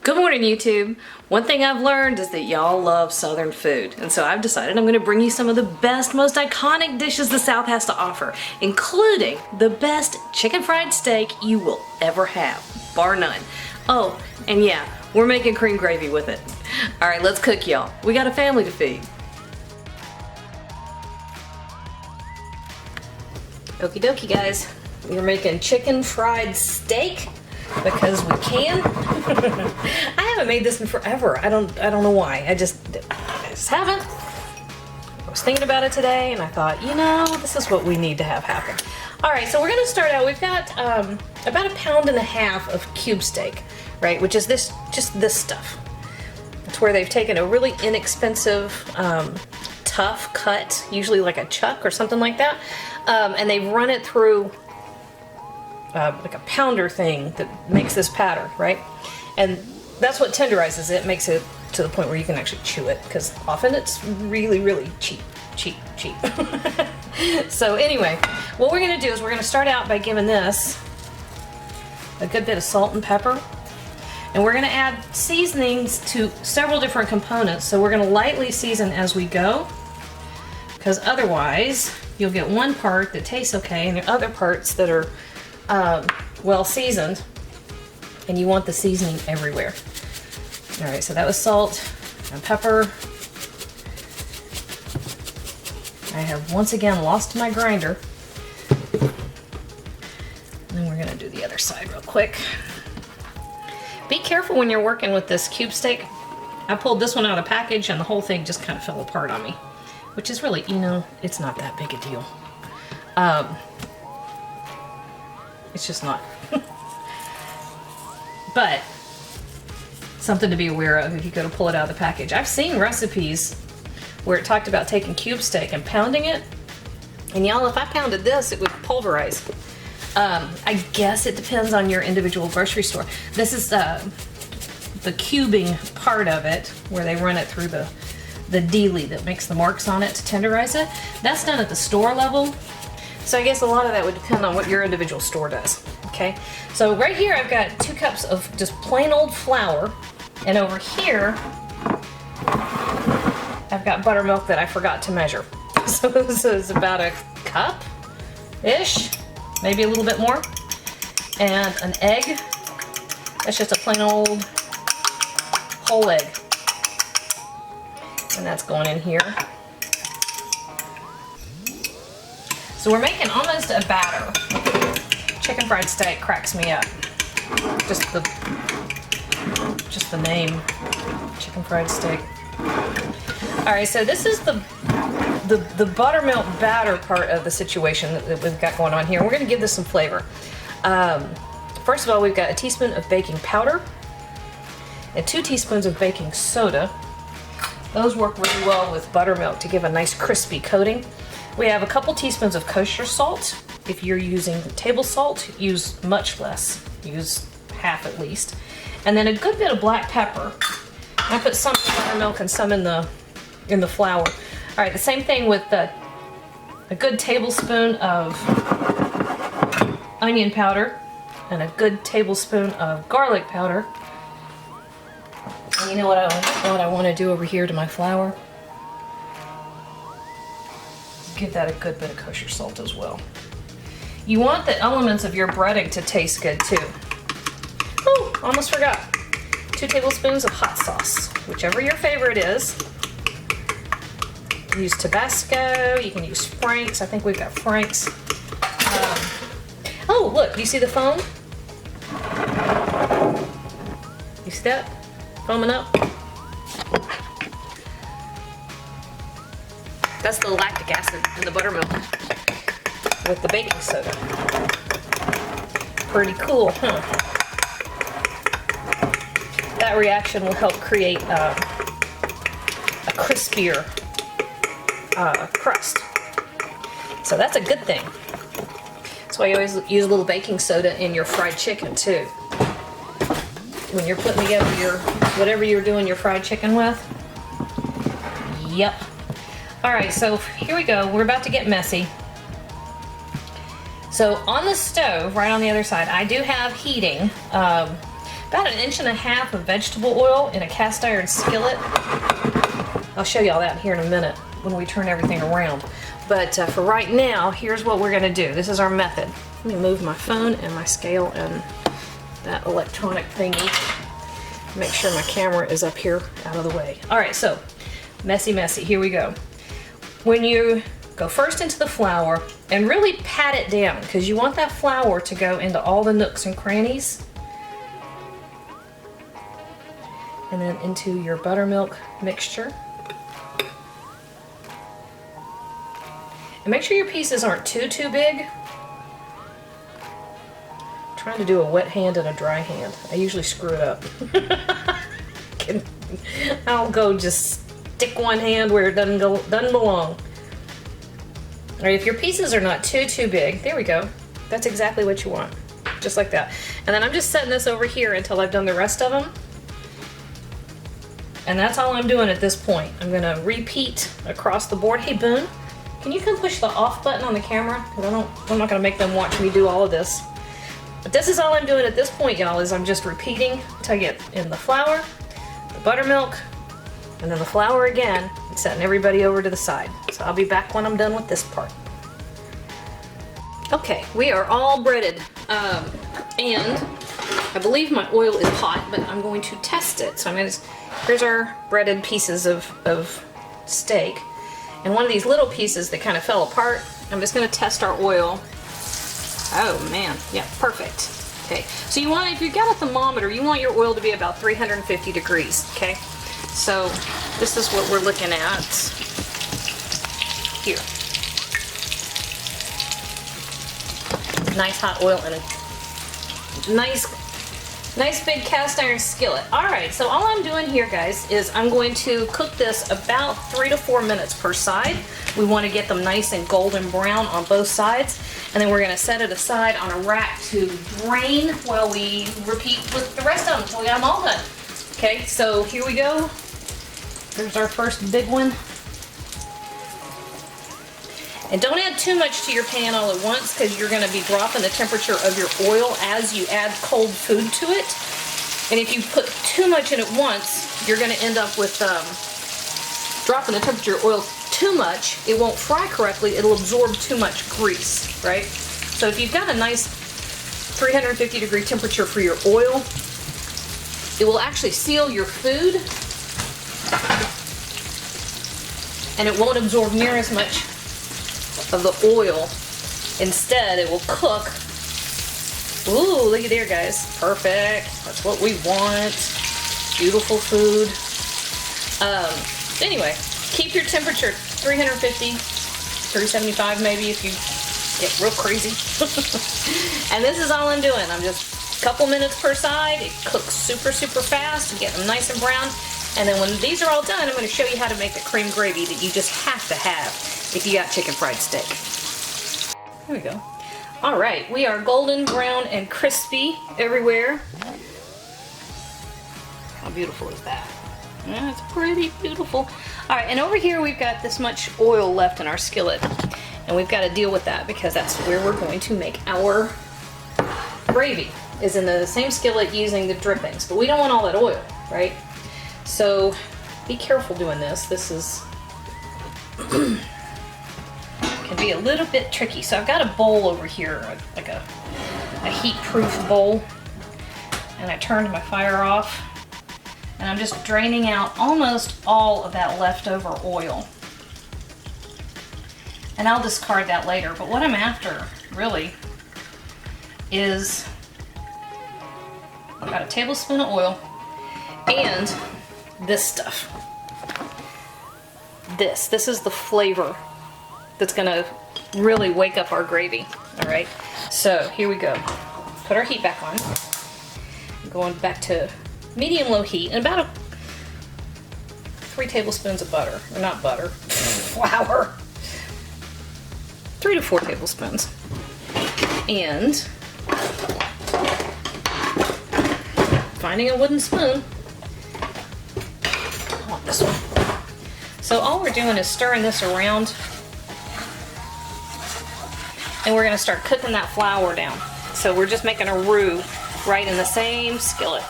Good morning, YouTube. One thing I've learned is that y'all love Southern food, and so I've decided I'm going to bring you some of the best, most iconic dishes the South has to offer, including the best chicken fried steak you will ever have, bar none. Oh, and yeah, we're making cream gravy with it. All right, let's cook, y'all. We got a family to feed. Okie dokie, guys. We're making chicken fried steak because we can. I haven't made this in forever. I don't know why. I just haven't. I was thinking about it today and I thought, you know, this is what we need to have happen. All right, so we're gonna start out. We've got about 1.5 pounds of cube steak, right? Which is just this stuff. It's where they've taken a really inexpensive, tough cut, usually like a chuck or something like that, and they've run it through like a pounder thing that makes this pattern, right? And that's what tenderizes it, makes it to the point where you can actually chew it, because often it's really, really cheap. So anyway, what we're gonna do is we're gonna start out by giving this a good bit of salt and pepper, and we're gonna add seasonings to several different components. So we're gonna lightly season as we go, because otherwise you'll get one part that tastes okay and the other parts that are well seasoned, and you want the seasoning everywhere. All right, so that was salt and pepper. I have once again lost my grinder. And then we're gonna do the other side real quick. Be careful when you're working with this cube steak. I pulled this one out of the package and the whole thing just kind of fell apart on me, which is really, you know, it's not that big a deal. It's just not. But something to be aware of if you go to pull it out of the package. I've seen recipes where it talked about taking cube steak and pounding it, and y'all, if I pounded this, it would pulverize. I guess it depends on your individual grocery store. This is the cubing part of it, where they run it through the dealie that makes the marks on it to tenderize it. That's done at the store level. So I guess a lot of that would depend on what your individual store does, okay? So right here I've got 2 cups of just plain old flour, and over here I've got buttermilk that I forgot to measure. So this is about a cup-ish, maybe a little bit more, and an egg. That's just a plain old whole egg, and that's going in here. So we're making almost a batter. Chicken fried steak cracks me up. Just the name, chicken fried steak. All right, so this is the buttermilk batter part of the situation that we've got going on here. We're gonna give this some flavor. First of all, we've got a teaspoon of baking powder and 2 teaspoons of baking soda. Those work really well with buttermilk to give a nice crispy coating. We have a couple teaspoons of kosher salt. If you're using table salt, use much less. Use half at least. And then a good bit of black pepper. I put some in buttermilk and some in the flour. All right, the same thing with a good tablespoon of onion powder and a good tablespoon of garlic powder. And you know what I want to do over here to my flour? Give that a good bit of kosher salt as well. You want the elements of your breading to taste good too. Oh, almost forgot. 2 tablespoons of hot sauce, whichever your favorite is. Use Tabasco, you can use Frank's. I think we've got Frank's. Oh, look, you see the foam? You see that? Foaming up? That's the lactic acid in the buttermilk with the baking soda. Pretty cool, huh? That reaction will help create a crispier crust. So that's a good thing. That's why you always use a little baking soda in your fried chicken too. When you're putting together your whatever you're doing your fried chicken with. Yep. All right, so here we go. We're about to get messy. So on the stove, right on the other side, I do have heating about 1.5 inches of vegetable oil in a cast iron skillet. I'll show y'all that here in a minute when we turn everything around. But for right now, here's what we're gonna do. This is our method. Let me move my phone and my scale and that electronic thingy. Make sure my camera is up here out of the way. All right, so messy, here we go. When you go first into the flour and really pat it down because you want that flour to go into all the nooks and crannies. And then into your buttermilk mixture. And make sure your pieces aren't too big. I'm trying to do a wet hand and a dry hand. I usually screw it up. I'll go just stick one hand where it doesn't belong. All right, if your pieces are not too big, there we go. That's exactly what you want, just like that. And then I'm just setting this over here until I've done the rest of them. And that's all I'm doing at this point. I'm gonna repeat across the board. Hey, Boone, can you come push the off button on the camera? Because I'm not gonna make them watch me do all of this. But this is all I'm doing at this point, y'all, is I'm just repeating until I get in the flour, the buttermilk, and then the flour again, and setting everybody over to the side. So I'll be back when I'm done with this part. Okay, we are all breaded. And I believe my oil is hot, but I'm going to test it. So here's our breaded pieces of steak. And one of these little pieces that kind of fell apart, I'm just gonna test our oil. Oh man, yeah, perfect. Okay, so you want, if you've got a thermometer, you want your oil to be about 350 degrees, okay? So this is what we're looking at here. Nice hot oil in a nice big cast iron skillet. All right, so all I'm doing here, guys, is I'm going to cook this about 3 to 4 minutes per side. We want to get them nice and golden brown on both sides. And then we're gonna set it aside on a rack to drain while we repeat with the rest of them until we got them all done. Okay, so here we go. Here's our first big one. And don't add too much to your pan all at once because you're gonna be dropping the temperature of your oil as you add cold food to it. And if you put too much in at once, you're gonna end up with dropping the temperature of oil too much. It won't fry correctly, it'll absorb too much grease, right? So if you've got a nice 350 degree temperature for your oil, it will actually seal your food and it won't absorb near as much of the oil. Instead, it will cook. Ooh, look at there, guys. Perfect. That's what we want. Beautiful food. Anyway, keep your temperature 350, 375 maybe if you get real crazy. And this is all I'm doing. I'm just a couple minutes per side. It cooks super fast. You get them nice and brown. And then when these are all done, I'm going to show you how to make the cream gravy that you just have to have if you got chicken fried steak. There we go. All right, we are golden brown and crispy everywhere. How beautiful is that? Yeah, it's pretty beautiful. All right, and over here we've got this much oil left in our skillet. And we've got to deal with that because that's where we're going to make our gravy, is in the same skillet using the drippings. But we don't want all that oil, right? So be careful doing this. This is can be a little bit tricky. So I've got a bowl over here, like a heat-proof bowl. And I turned my fire off. And I'm just draining out almost all of that leftover oil. And I'll discard that later, but what I'm after, really, is about a tablespoon of oil and this stuff. This is the flavor that's gonna really wake up our gravy, all right? So here we go. Put our heat back on. Going back to medium-low heat, and about 3 tablespoons of butter, or not butter, flour. 3 to 4 tablespoons. And finding a wooden spoon. I want this one. So all we're doing is stirring this around, and we're gonna start cooking that flour down. So we're just making a roux right in the same skillet.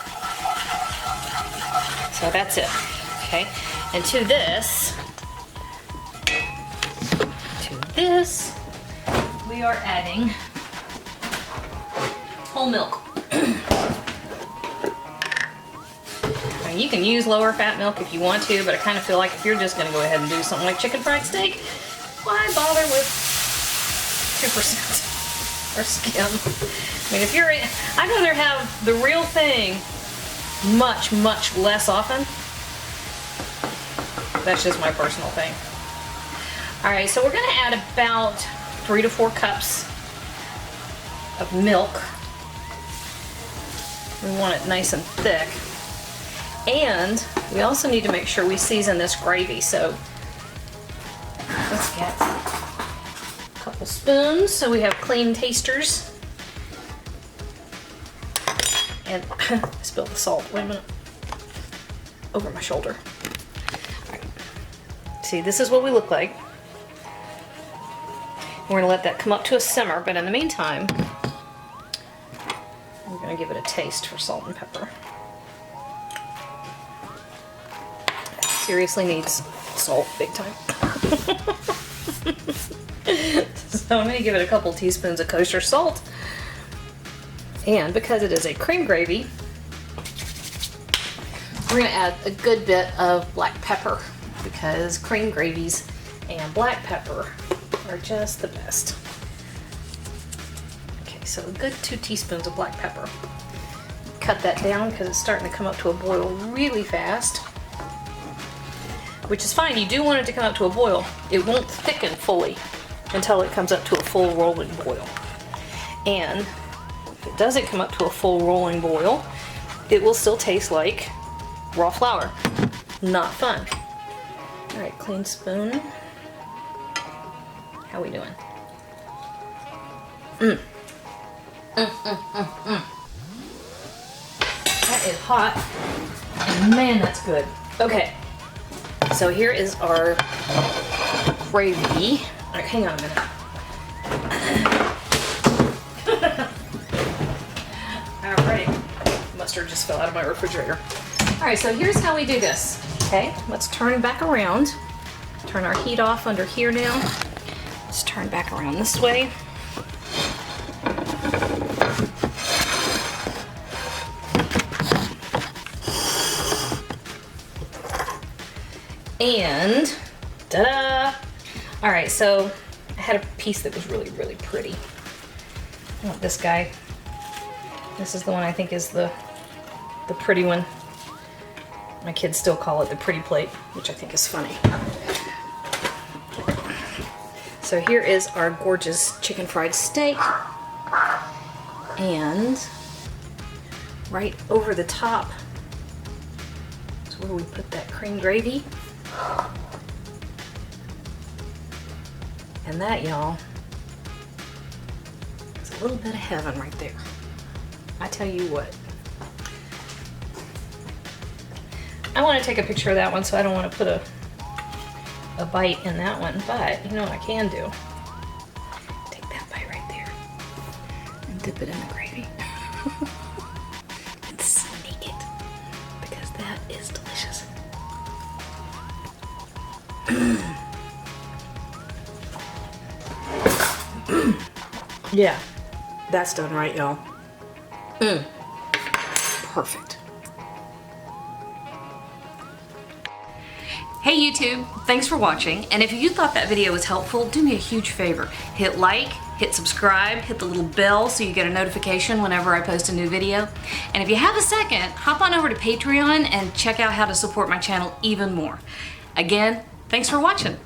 So that's it, okay? And to this, we are adding whole milk. Now you can use lower fat milk if you want to, but I kind of feel like if you're just gonna go ahead and do something like chicken fried steak, why bother with 2% or skim? I mean, if you're, I'd rather have the real thing much, much less often. That's just my personal thing. All right, so we're gonna add about 3 to 4 cups of milk. We want it nice and thick. And we also need to make sure we season this gravy. So let's get a couple spoons so we have clean tasters. And I spilled the salt, wait a minute, over my shoulder. All right. See, this is what we look like. We're gonna let that come up to a simmer, but in the meantime, we're gonna give it a taste for salt and pepper. Seriously needs salt, big time. So I'm gonna give it a couple teaspoons of kosher salt. And because it is a cream gravy, we're gonna add a good bit of black pepper because cream gravies and black pepper are just the best. Okay, so a good 2 teaspoons of black pepper. Cut that down because it's starting to come up to a boil really fast, which is fine. You do want it to come up to a boil. It won't thicken fully until it comes up to a full rolling boil. And if it doesn't come up to a full rolling boil, it will still taste like raw flour. Not fun. All right, clean spoon. How we doing? That is hot. And man, that's good. Okay, so here is our gravy. All right, hang on a minute. All right, mustard just fell out of my refrigerator. All right, so here's how we do this. Okay, let's turn back around. Turn our heat off under here now. Let's turn back around this way. And ta-da! All right, so I had a piece that was really, really pretty. I want this guy. This is the one I think is the pretty one. My kids still call it the pretty plate, which I think is funny. So here is our gorgeous chicken fried steak. And right over the top is where we put that cream gravy. And that, y'all, is a little bit of heaven right there. I tell you what. I want to take a picture of that one, so I don't want to put a bite in that one, but you know what I can do? Take that bite right there and dip it in the gravy and sneak it, because that is delicious. Yeah, that's done right, y'all. Perfect. Hey YouTube, thanks for watching, and if you thought that video was helpful, do me a huge favor. Hit like, hit subscribe, hit the little bell so you get a notification whenever I post a new video. And if you have a second, hop on over to Patreon and check out how to support my channel even more. Again, thanks for watching.